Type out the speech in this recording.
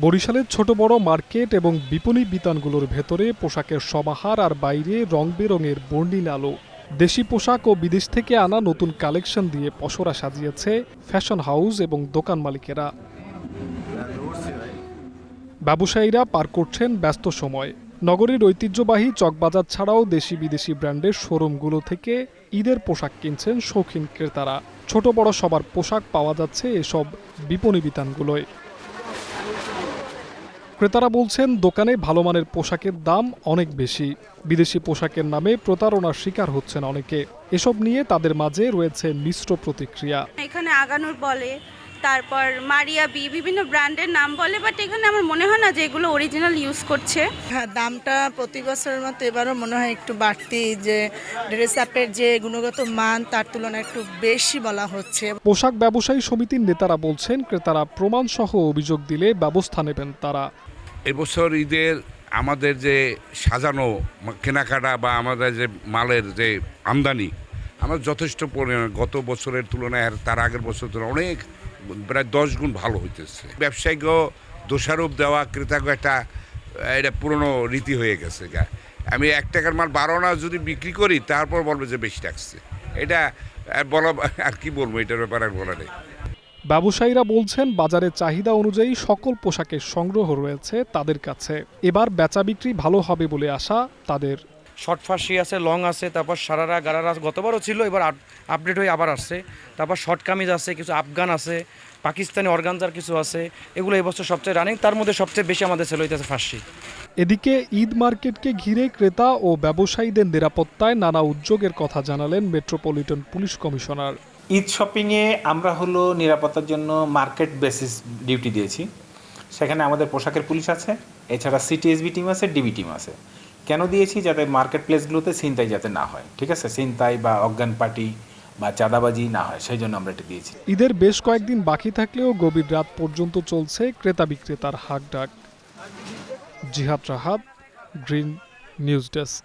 বরিশালের ছোট বড় মার্কেট এবং বিপণী বিতানগুলোর ভেতরে পোশাকের সমাহার আর বাইরে রং বেরঙের বর্ণিল আলো। দেশি পোশাক ও বিদেশ থেকে আনা নতুন কালেকশন দিয়ে পসরা সাজিয়েছে ফ্যাশন হাউস এবং দোকান মালিকেরা। ব্যবসায়ীরা পার করছেন ব্যস্ত সময়। নগরীর ঐতিহ্যবাহী চকবাজার ছাড়াও দেশি বিদেশি ব্র্যান্ডের শোরুমগুলো থেকে ঈদের পোশাক কিনছেন শৌখিন ক্রেতারা। ছোট বড় সবার পোশাক পাওয়া যাচ্ছে এসব বিপণী বিতানগুলোয়। ক্রেতারা বলছেন দোকানে ভালো মানের পোশাকের দাম অনেক বেশি। বিদেশি পোশাকের নামে প্রতারণার শিকার হচ্ছেন অনেকে। এসব নিয়ে তাদের মাঝে রয়েছে মিশ্র প্রতিক্রিয়া। এখানে আগানোর বলে, তারপর মারিয়া বি বিভিন্ন ব্র্যান্ডের নাম বলে, বাট এখানে আমার মনে হয় না যে এগুলো অরিজিনাল ইউজ করছে। হ্যাঁ, দামটা প্রতি বছরের মতো এবারও মনে হয় একটু বাড়তি, যে ড্রেস আপের যে গুণগত মান তার তুলনায় একটু বেশি বলা হচ্ছে। পোশাক ব্যবসায়ী সমিতির নেতারা বলছেন ক্রেতারা প্রমাণসহ অভিযোগ দিলে ব্যবস্থা নেবেন তারা। এবছর ঈদের আমাদের যে সাজানো কেনাকাটা বা আমাদের যে মালের যে আমদানি আমার যথেষ্ট পরিমাণ গত বছরের তুলনায় আর তার আগের বছর তুলনায় অনেক প্রায় 10 গুণ ভালো হইতেছে। ব্যবসায়ীকেও দোষারোপ দেওয়া ক্রেতাকে এটা পুরনো রীতি হয়ে গেছে। আমি 1 টাকার মাল 12 আনা যদি বিক্রি করি তারপর বলবে যে বেশি টাকছে। এটা বলা আর কি বলবো, এটার ব্যাপারে আর বলা নেই। ব্যবসায়ীরা বলছেন বাজারের চাহিদা অনুযায়ী সকল পোশাকের সংগ্রহ রয়েছে তাদের কাছে। এবার বেচা বিক্রি ভালো হবে বলে আশা তাদের। শর্ট ফার্সি আছে, লং আছে, তারপর সারারা গারারা গতবারও ছিল, এবার আপডেট হয়ে আবার আসছে। তারপর শর্ট কামিজ আছে, কিছু আফগান আছে, পাকিস্তানি অর্গানজার কিছু আছে। এগুলো এবছর সবচেয়ে রানিং, তার মধ্যে সবচেয়ে বেশি আমাদের সেল হইতেছে ফার্সি। এদিকে ঈদ মার্কেটকে ঘিরে ক্রেতা ও ব্যবসায়ীদের নিরাপত্তায় নানা উদ্যোগের কথা জানালেন মেট্রোপলিটন পুলিশ কমিশনার। ঈদ শপিংয়ে আমরা নিরাপত্তার জন্য মার্কেট বেসিস ডিউটি দিয়েছি। সেখানে আমাদের পোশাকের পুলিশ আছে, এছাড়া সিটিএসবি টিম আছে, ডিবি টিম আছে। কেন দিয়েছি? যাতে মার্কেট প্লেসগুলোতে ছিনতাই যাতে না হয়, ঠিক আছে, ছিনতাই বা অজ্ঞান পার্টি বা চাঁদাবাজি না হয়, সেই জন্য আমরা এটা দিয়েছি। ঈদের বেশ কয়েকদিন বাকি থাকলেও গভীর রাত পর্যন্ত চলছে ক্রেতা বিক্রেতার হাকডাক। জিহাদ রাহাত, গ্রিন নিউজ ডেস্ক।